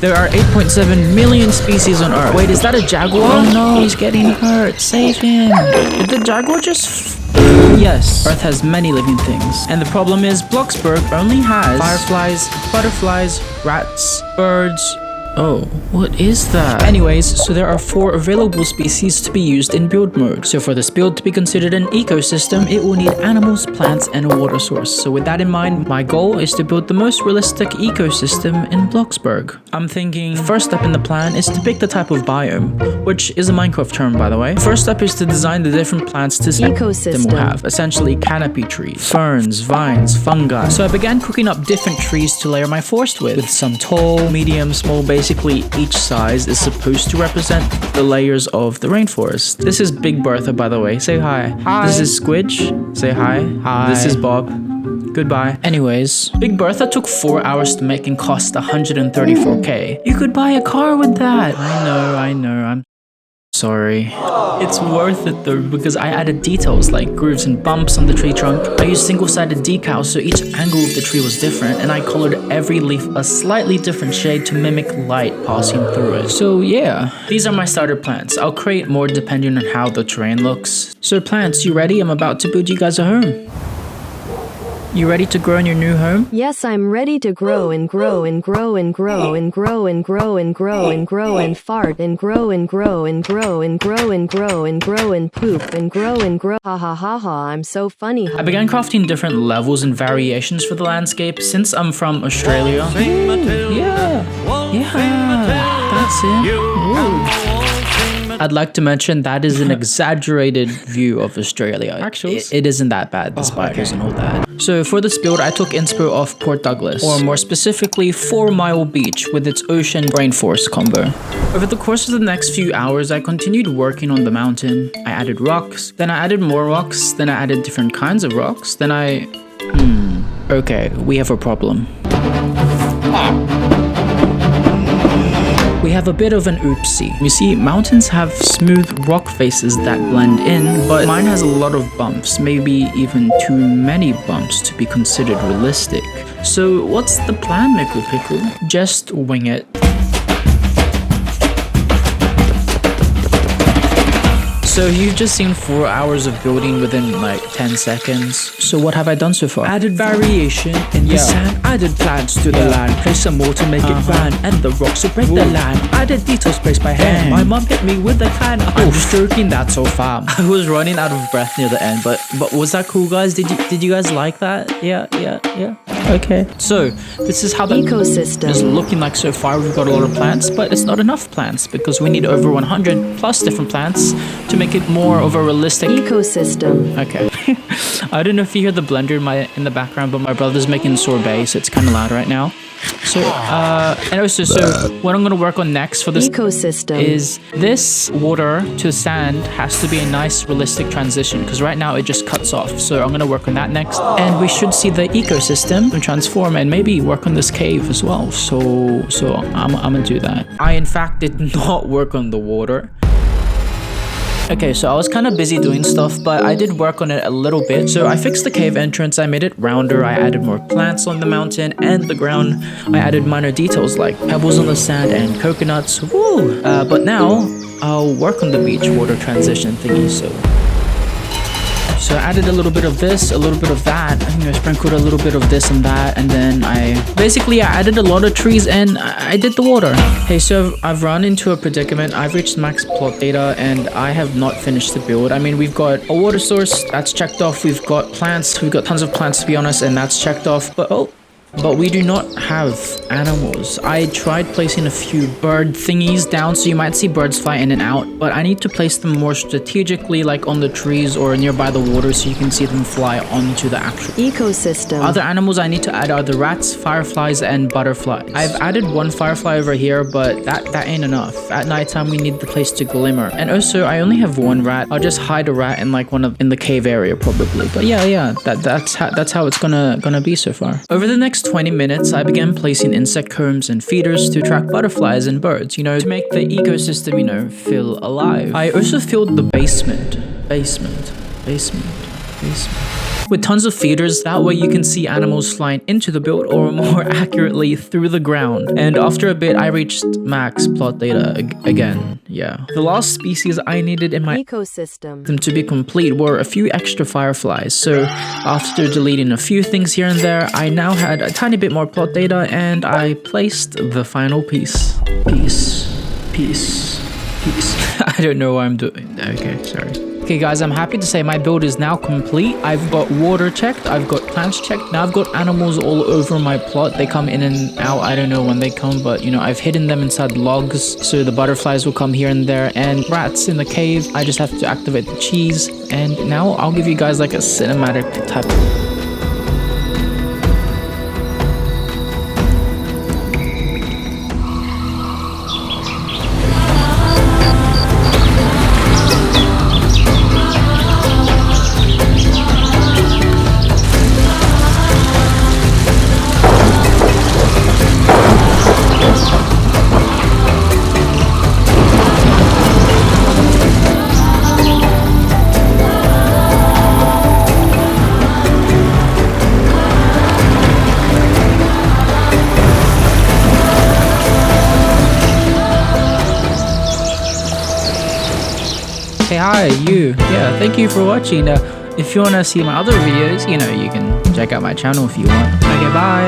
There are 8.7 million species on Earth. Wait, is that a jaguar? Oh no, he's getting hurt. Save him. Did the jaguar just... Yes, Earth has many living things. And the problem is Bloxburg only has fireflies, butterflies, rats, birds... Oh, what is that? Anyways, so there are 4 available species to be used in build mode. So for this build to be considered an ecosystem, it will need animals, plants, and a water source. So with that in mind, my goal is to build the most realistic ecosystem in Bloxburg. I'm thinking first step in the plan is to pick the type of biome, which is a Minecraft term by the way. First step is to design the different plants this ecosystem will have. Essentially canopy trees, ferns, vines, fungi. So I began cooking up different trees to layer my forest with some tall, medium, small, basically each size is supposed to represent the layers of the rainforest. This is Big Bertha, by the way. Say hi. Hi. This is Squidge. Say hi. Hi. This is Bob. Goodbye. Anyways, Big Bertha took 4 hours to make and cost 134k. You could buy a car with that. I know. I'm sorry. It's worth it though because I added details like grooves and bumps on the tree trunk. I used single-sided decals so each angle of the tree was different, and I colored every leaf a slightly different shade to mimic light passing through it. So yeah, these are my starter plants. I'll create more depending on how the terrain looks. So plants, you ready? I'm about to build you guys a home. You ready to grow in your new home? Yes, I'm ready to grow and grow and grow and grow and grow and grow and grow and grow and fart and grow and grow and grow and grow and grow and grow and poop and grow and grow. Ha ha ha ha, I'm so funny. I began crafting different levels and variations for the landscape since I'm from Australia. Yeah, that's it. Ooh. I'd like to mention that is an exaggerated view of Australia. Actually, it isn't that bad, the spiders and all that. So for this build, I took inspo off Port Douglas, or more specifically 4 Mile Beach with its ocean rainforest combo. Over the course of the next few hours, I continued working on the mountain. I added rocks, then I added more rocks, then I added different kinds of rocks, then okay, we have a problem. We have a bit of an oopsie. You see, mountains have smooth rock faces that blend in, but mine has a lot of bumps, maybe even too many bumps to be considered realistic. So what's the plan, Mickle Pickle? Just wing it. So you've just seen 4 hours of building within like 10 seconds. So what have I done so far? Added variation in the sand, added plants to the land, placed some more to make it grand, and the rocks to break the land. Added details placed by hand. My mom hit me with a can. I'm just joking, that's so fam. I was running out of breath near the end, but was that cool, guys? Did you guys like that? Yeah. Okay. So this is how the ecosystem is looking like so far. We've got a lot of plants, but it's not enough plants because we need over 100 plus different plants to make it more of a realistic ecosystem. Okay. I don't know if you hear the blender in the background, but my brother's making sorbet, so it's kind of loud right now. So and also, so what I'm going to work on next for this ecosystem is this water to sand has to be a nice realistic transition because right now it just cuts off. So I'm going to work on that next, and we should see the ecosystem transform and maybe work on this cave as well. So I'm gonna do that. I in fact did not work on the water. Okay, so I was kind of busy doing stuff, but I did work on it a little bit. So I fixed the cave entrance, I made it rounder, I added more plants on the mountain and the ground. I added minor details like pebbles on the sand and coconuts. Woo! But now, I'll work on the beach water transition thingy, So I added a little bit of this, a little bit of that. I think I sprinkled a little bit of this and that, and then I added a lot of trees and I did the water. Hey, so I've run into a predicament. I've reached max plot data and I have not finished the build. I mean, we've got a water source, that's checked off. We've got plants, we've got tons of plants to be honest, and that's checked off. But we do not have animals. I tried placing a few bird thingies down, so you might see birds fly in and out, but I need to place them more strategically, like on the trees or nearby the water, so you can see them fly onto the actual ecosystem. Other animals I need to add are the rats, fireflies, and butterflies. I've added 1 firefly over here, but that ain't enough. At nighttime, we need the place to glimmer. And also, I only have 1 rat. I'll just hide a rat in like in the cave area probably. But yeah, that's how it's gonna be so far. Over the next 20 minutes, I began placing insect combs and feeders to attract butterflies and birds, to make the ecosystem, feel alive. I also filled the basement. with tons of feeders. That way you can see animals flying into the build, or more accurately through the ground. And after a bit I reached max plot data again. Yeah, the last species I needed in my ecosystem to be complete were a few extra fireflies. So after deleting a few things here and there, I now had a tiny bit more plot data, and I placed the final piece. Piece. I don't know what I'm doing. Okay, sorry. Okay guys, I'm happy to say my build is now complete. I've got water checked, I've got plants checked. Now I've got animals all over my plot. They come in and out, I don't know when they come, but you know, I've hidden them inside logs, so the butterflies will come here and there, and rats in the cave. I just have to activate the cheese, and now I'll give you guys like a cinematic type. Hey, hi, you. Yeah, thank you for watching. If you want to see my other videos, you know, you can check out my channel if you want. Okay, bye.